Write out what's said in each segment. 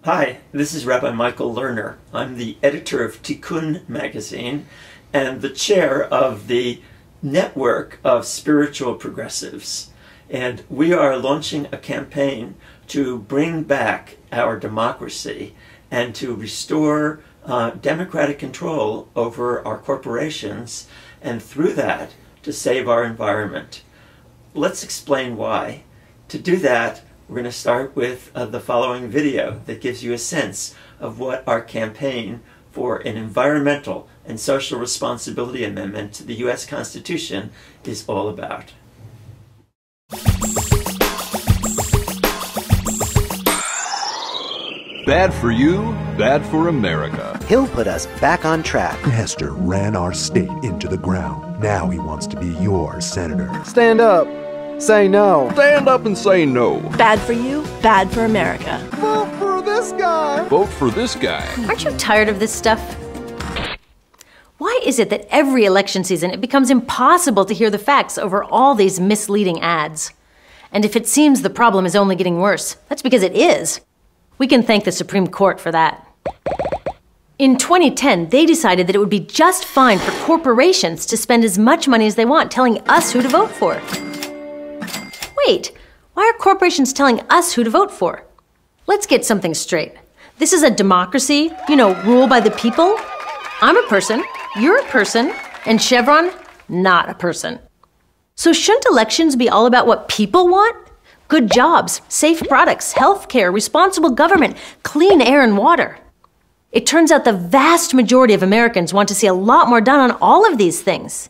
Hi, this is Rabbi Michael Lerner. I'm the editor of Tikkun magazine and the chair of the network of spiritual progressives. And we are launching a campaign to bring back our democracy and to restore democratic control over our corporations, and through that, to save our environment. Let's explain why. To do that, we're going to start with the following video that gives you a sense of what our campaign for an environmental and social responsibility amendment to the U.S. Constitution is all about. Bad for you, bad for America. He'll put us back on track. Hester ran our state into the ground. Now he wants to be your senator. Stand up. Say no. Stand up and say no. Bad for you, bad for America. Vote for this guy. Vote for this guy. Aren't you tired of this stuff? Why is it that every election season it becomes impossible to hear the facts over all these misleading ads? And if it seems the problem is only getting worse, that's because it is. We can thank the Supreme Court for that. In 2010, they decided that it would be just fine for corporations to spend as much money as they want telling us who to vote for. Wait, why are corporations telling us who to vote for? Let's get something straight. This is a democracy, rule by the people. I'm a person, you're a person, and Chevron, not a person. So shouldn't elections be all about what people want? Good jobs, safe products, health care, responsible government, clean air and water. It turns out the vast majority of Americans want to see a lot more done on all of these things.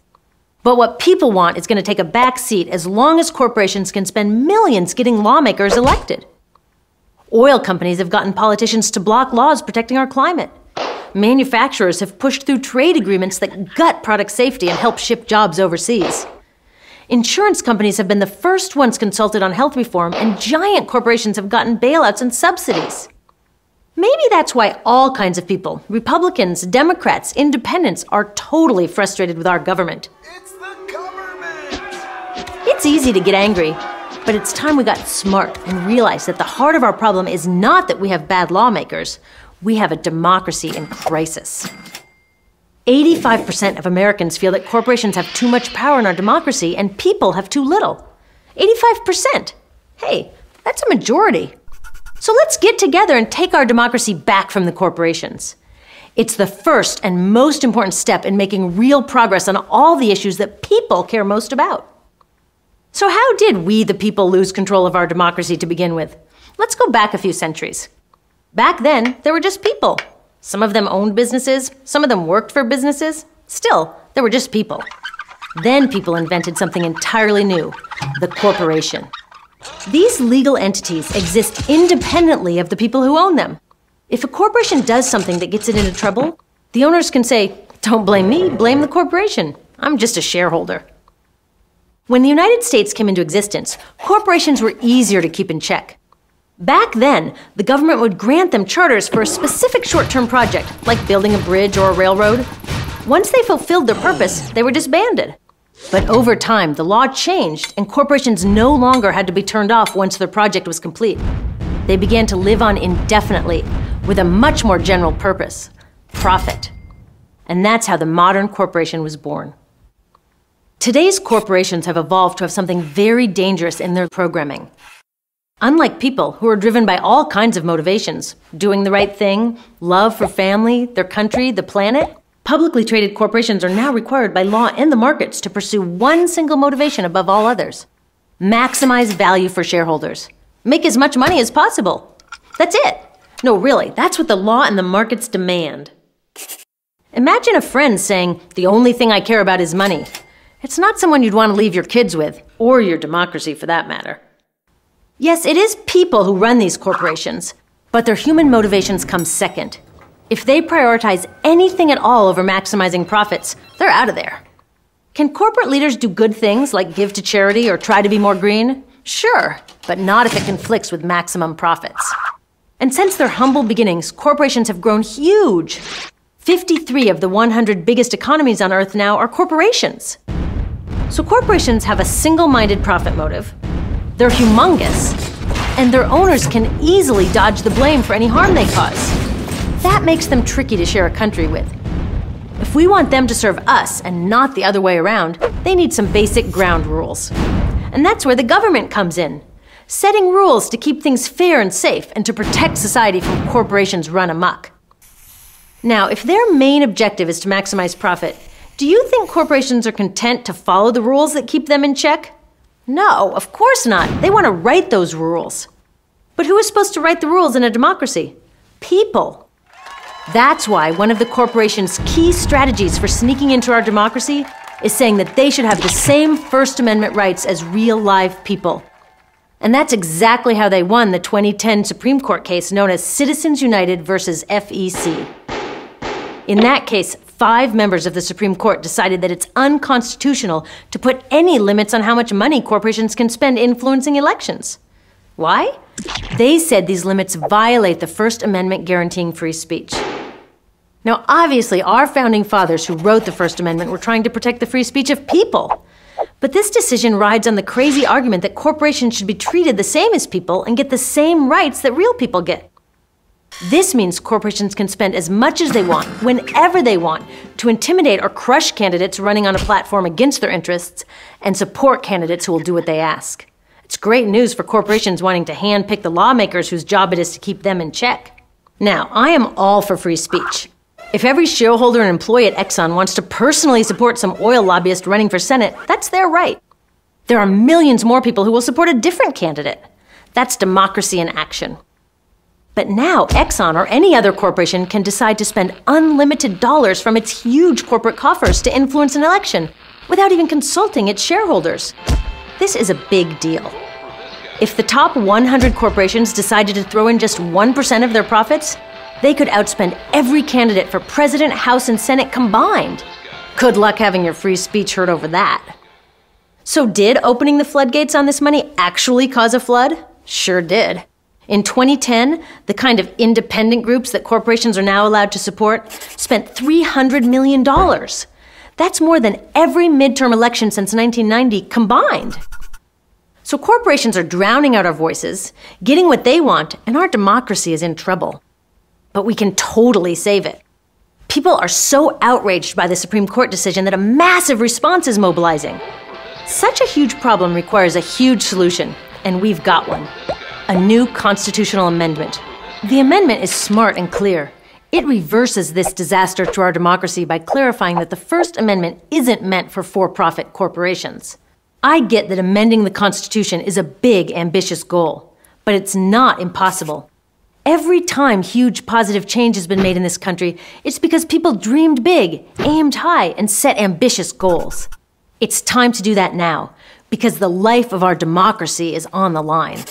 But what people want is going to take a back seat as long as corporations can spend millions getting lawmakers elected. Oil companies have gotten politicians to block laws protecting our climate. Manufacturers have pushed through trade agreements that gut product safety and help ship jobs overseas. Insurance companies have been the first ones consulted on health reform, and giant corporations have gotten bailouts and subsidies. Maybe that's why all kinds of people, Republicans, Democrats, independents, are totally frustrated with our government. It's the government! It's easy to get angry, but it's time we got smart and realized that the heart of our problem is not that we have bad lawmakers. We have a democracy in crisis. 85% of Americans feel that corporations have too much power in our democracy and people have too little. 85%! Hey, that's a majority. So let's get together and take our democracy back from the corporations. It's the first and most important step in making real progress on all the issues that people care most about. So how did we, the people, lose control of our democracy to begin with? Let's go back a few centuries. Back then, there were just people. Some of them owned businesses, some of them worked for businesses. Still, there were just people. Then people invented something entirely new, the corporation. These legal entities exist independently of the people who own them. If a corporation does something that gets it into trouble, the owners can say, "Don't blame me, blame the corporation. I'm just a shareholder." When the United States came into existence, corporations were easier to keep in check. Back then, the government would grant them charters for a specific short-term project, like building a bridge or a railroad. Once they fulfilled their purpose, they were disbanded. But over time, the law changed, and corporations no longer had to be turned off once their project was complete. They began to live on indefinitely, with a much more general purpose: profit. And that's how the modern corporation was born. Today's corporations have evolved to have something very dangerous in their programming. Unlike people who are driven by all kinds of motivations, doing the right thing, love for family, their country, the planet, publicly traded corporations are now required by law and the markets to pursue one single motivation above all others: maximize value for shareholders. Make as much money as possible. That's it. No, really, that's what the law and the markets demand. Imagine a friend saying, "The only thing I care about is money." It's not someone you'd want to leave your kids with, or your democracy for that matter. Yes, it is people who run these corporations, but their human motivations come second. If they prioritize anything at all over maximizing profits, they're out of there. Can corporate leaders do good things like give to charity or try to be more green? Sure, but not if it conflicts with maximum profits. And since their humble beginnings, corporations have grown huge. 53 of the 100 biggest economies on Earth now are corporations. So corporations have a single-minded profit motive. They're humongous. and their owners can easily dodge the blame for any harm they cause. That makes them tricky to share a country with. If we want them to serve us and not the other way around, they need some basic ground rules. And that's where the government comes in, setting rules to keep things fair and safe and to protect society from corporations run amok. Now, if their main objective is to maximize profit, do you think corporations are content to follow the rules that keep them in check? No, of course not. They want to write those rules. But who is supposed to write the rules in a democracy? People. That's why one of the corporation's key strategies for sneaking into our democracy is saying that they should have the same First Amendment rights as real live people. And that's exactly how they won the 2010 Supreme Court case known as Citizens United versus FEC. In that case, 5 members of the Supreme Court decided that it's unconstitutional to put any limits on how much money corporations can spend influencing elections. Why? They said these limits violate the First Amendment guaranteeing free speech. Now, obviously, our founding fathers who wrote the First Amendment were trying to protect the free speech of people. But this decision rides on the crazy argument that corporations should be treated the same as people and get the same rights that real people get. This means corporations can spend as much as they want, whenever they want, to intimidate or crush candidates running on a platform against their interests and support candidates who will do what they ask. It's great news for corporations wanting to handpick the lawmakers whose job it is to keep them in check. Now, I am all for free speech. If every shareholder and employee at Exxon wants to personally support some oil lobbyist running for Senate, that's their right. There are millions more people who will support a different candidate. That's democracy in action. But now, Exxon or any other corporation can decide to spend unlimited dollars from its huge corporate coffers to influence an election without even consulting its shareholders. This is a big deal. If the top 100 corporations decided to throw in just 1% of their profits, they could outspend every candidate for president, House, and Senate combined. Good luck having your free speech heard over that. So did opening the floodgates on this money actually cause a flood? Sure did. In 2010, the kind of independent groups that corporations are now allowed to support spent $300 million. That's more than every midterm election since 1990 combined. So corporations are drowning out our voices, getting what they want, and our democracy is in trouble. But we can totally save it. People are so outraged by the Supreme Court decision that a massive response is mobilizing. Such a huge problem requires a huge solution, and we've got one. A new constitutional amendment. The amendment is smart and clear. It reverses this disaster to our democracy by clarifying that the First Amendment isn't meant for for-profit corporations. I get that amending the Constitution is a big, ambitious goal, but it's not impossible. Every time huge positive change has been made in this country, it's because people dreamed big, aimed high, and set ambitious goals. It's time to do that now, because the life of our democracy is on the line.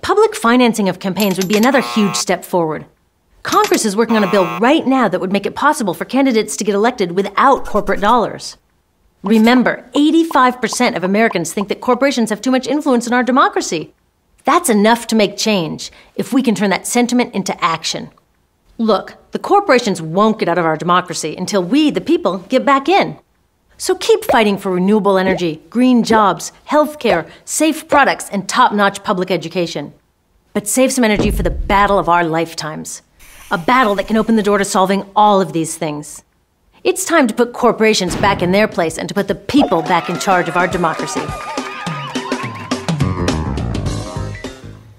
Public financing of campaigns would be another huge step forward. Congress is working on a bill right now that would make it possible for candidates to get elected without corporate dollars. Remember, 85% of Americans think that corporations have too much influence in our democracy. That's enough to make change if we can turn that sentiment into action. Look, the corporations won't get out of our democracy until we, the people, get back in. So keep fighting for renewable energy, green jobs, healthcare, safe products, and top-notch public education. But save some energy for the battle of our lifetimes. A battle that can open the door to solving all of these things. It's time to put corporations back in their place and to put the people back in charge of our democracy.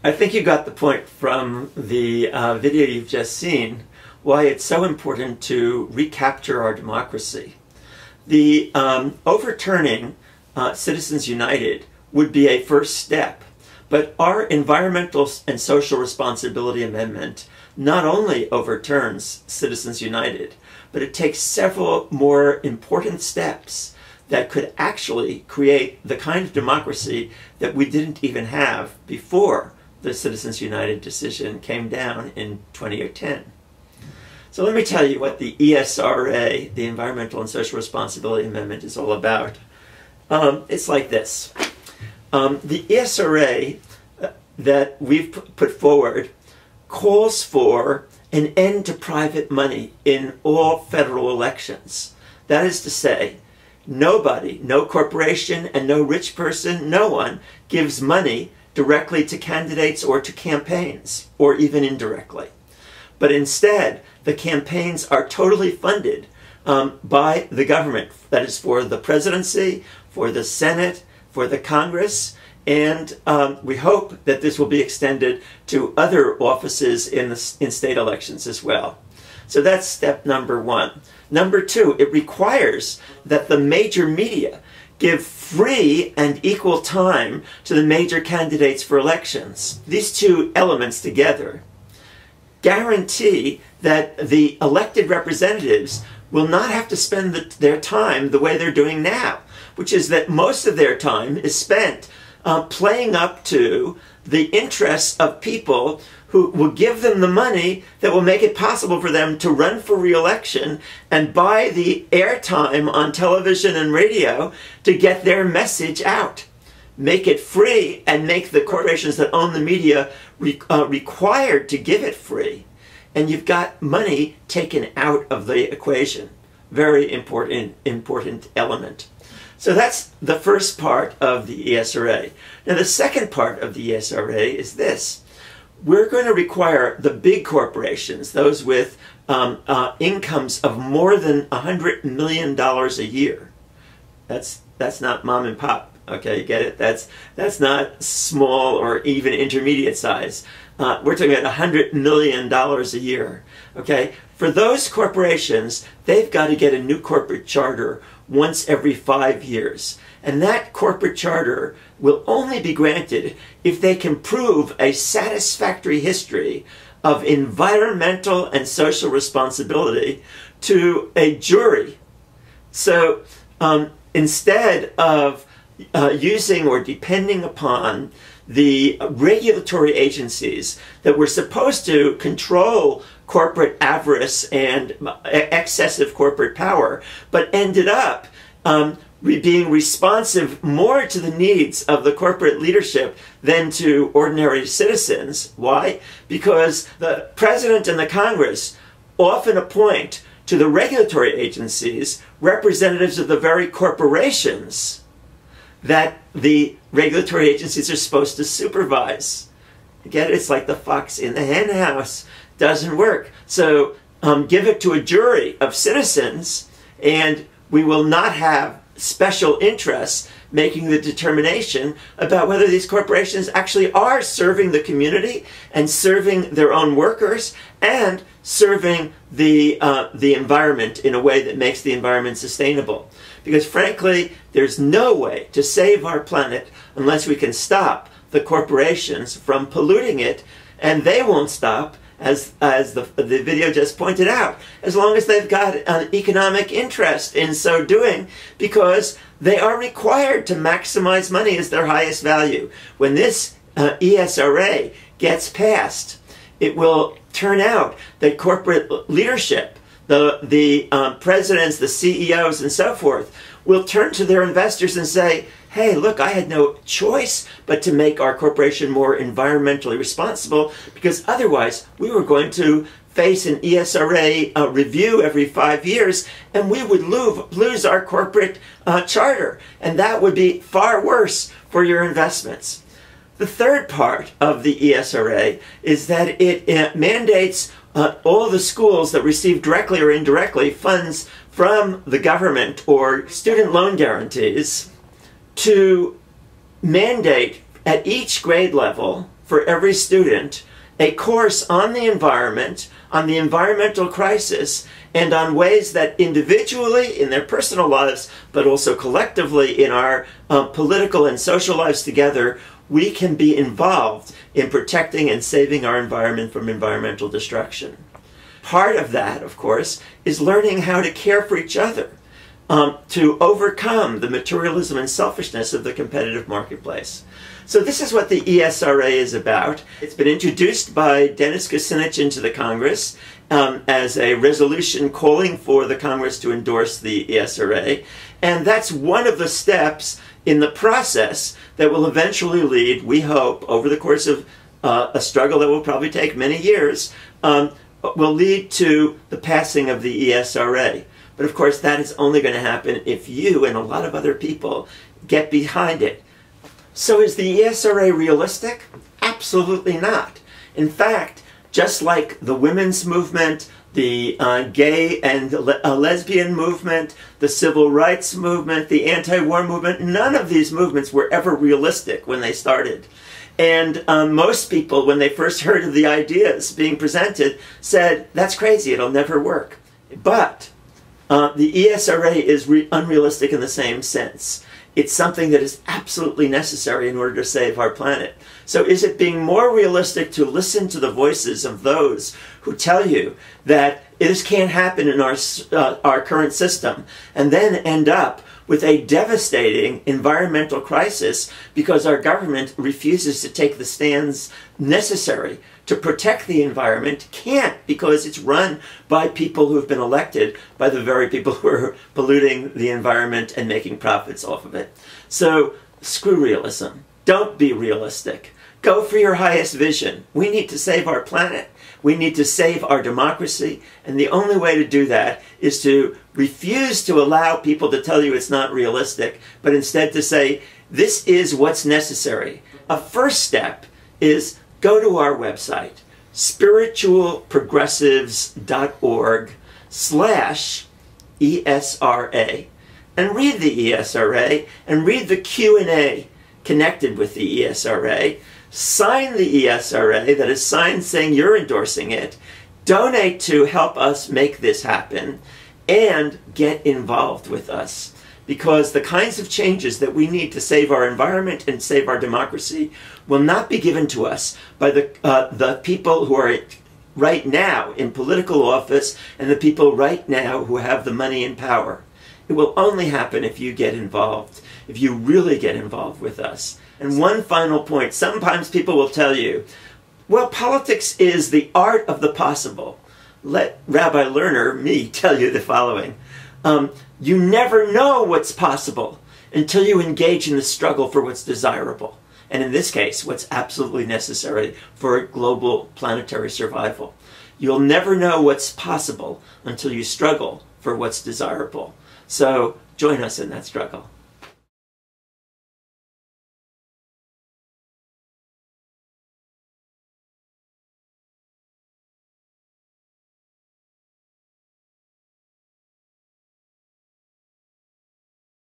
I think you got the point from the video you've just seen, why it's so important to recapture our democracy. The overturning Citizens United would be a first step, but our Environmental and Social Responsibility Amendment not only overturns Citizens United, but it takes several more important steps that could actually create the kind of democracy that we didn't even have before the Citizens United decision came down in 2010. So let me tell you what the ESRA, the Environmental and Social Responsibility Amendment, is all about. It's like this. The ESRA that we've put forward calls for an end to private money in all federal elections. That is to say, nobody, no corporation and no rich person, no one gives money directly to candidates or to campaigns, or even indirectly. But instead, the campaigns are totally funded by the government. That is for the presidency, for the Senate, for the Congress, and we hope that this will be extended to other offices in state elections as well. So that's step number one. Number two, it requires that the major media give free and equal time to the major candidates for elections. These two elements together guarantee that the elected representatives will not have to spend their time the way they're doing now, which is that most of their time is spent playing up to the interests of people who will give them the money that will make it possible for them to run for re-election and buy the airtime on television and radio to get their message out. Make it free and make the corporations that own the media required to give it free. And you've got money taken out of the equation. Very important element. So that's the first part of the ESRA. Now the second part of the ESRA is this. We're going to require the big corporations, those with incomes of more than $100 million a year. That's not mom and pop. Okay, you get it? That's not small or even intermediate size. We're talking about $100 million a year. Okay, for those corporations, they've got to get a new corporate charter once every 5 years. And that corporate charter will only be granted if they can prove a satisfactory history of environmental and social responsibility to a jury. So instead of using or depending upon the regulatory agencies that were supposed to control corporate avarice and excessive corporate power, but ended up being responsive more to the needs of the corporate leadership than to ordinary citizens. Why? Because the president and the Congress often appoint to the regulatory agencies representatives of the very corporations that the regulatory agencies are supposed to supervise. Get it? It's like the fox in the hen house. Doesn't work. So give it to a jury of citizens and we will not have special interests making the determination about whether these corporations actually are serving the community and serving their own workers and serving the environment in a way that makes the environment sustainable. Because frankly, there's no way to save our planet unless we can stop the corporations from polluting it, and they won't stop, as the video just pointed out, as long as they've got an economic interest in so doing, because they are required to maximize money as their highest value. When this ESRA gets passed, it will turn out that corporate leadership, the presidents, the CEOs, and so forth, will turn to their investors and say, hey, look, I had no choice but to make our corporation more environmentally responsible, because otherwise we were going to face an ESRA review every 5 years, and we would lose our corporate charter, and that would be far worse for your investments. The third part of the ESRA is that it mandates all the schools that receive directly or indirectly funds from the government or student loan guarantees to mandate at each grade level for every student a course on the environment, on the environmental crisis, and on ways that individually in their personal lives, but also collectively in our political and social lives together, we can be involved in protecting and saving our environment from environmental destruction. Part of that, of course, is learning how to care for each other, to overcome the materialism and selfishness of the competitive marketplace. So this is what the ESRA is about. It's been introduced by Dennis Kucinich into the Congress as a resolution calling for the Congress to endorse the ESRA. And that's one of the steps in the process that will eventually lead, we hope, over the course of a struggle that will probably take many years, will lead to the passing of the ESRA. But of course, that is only going to happen if you and a lot of other people get behind it. So is the ESRA realistic? Absolutely not. In fact, just like the women's movement, the gay and lesbian movement, the civil rights movement, the anti-war movement, none of these movements were ever realistic when they started. And most people, when they first heard of the ideas being presented, said, that's crazy, it'll never work. But the ESRA is unrealistic in the same sense. It's something that is absolutely necessary in order to save our planet. So is it being more realistic to listen to the voices of those who tell you that this can't happen in our current system, and then end up with a devastating environmental crisis because our government refuses to take the stands necessary to protect the environment? Can't, because it's run by people who have been elected by the very people who are polluting the environment and making profits off of it. So screw realism. Don't be realistic. Go for your highest vision. We need to save our planet. We need to save our democracy. And the only way to do that is to refuse to allow people to tell you it's not realistic, but instead to say, this is what's necessary. A first step is go to our website, spiritualprogressives.org/ESRA, and read the ESRA and read the Q&A connected with the ESRA. Sign the ESRA, that is signed saying you're endorsing it. Donate to help us make this happen, and get involved with us. Because the kinds of changes that we need to save our environment and save our democracy will not be given to us by the people who are right now in political office and the people right now who have the money and power. It will only happen if you get involved, if you really get involved with us. And one final point, sometimes people will tell you, well, politics is the art of the possible. Let Rabbi Lerner, me, tell you the following. You never know what's possible until you engage in the struggle for what's desirable. And in this case, what's absolutely necessary for global planetary survival. You'll never know what's possible until you struggle for what's desirable. So join us in that struggle.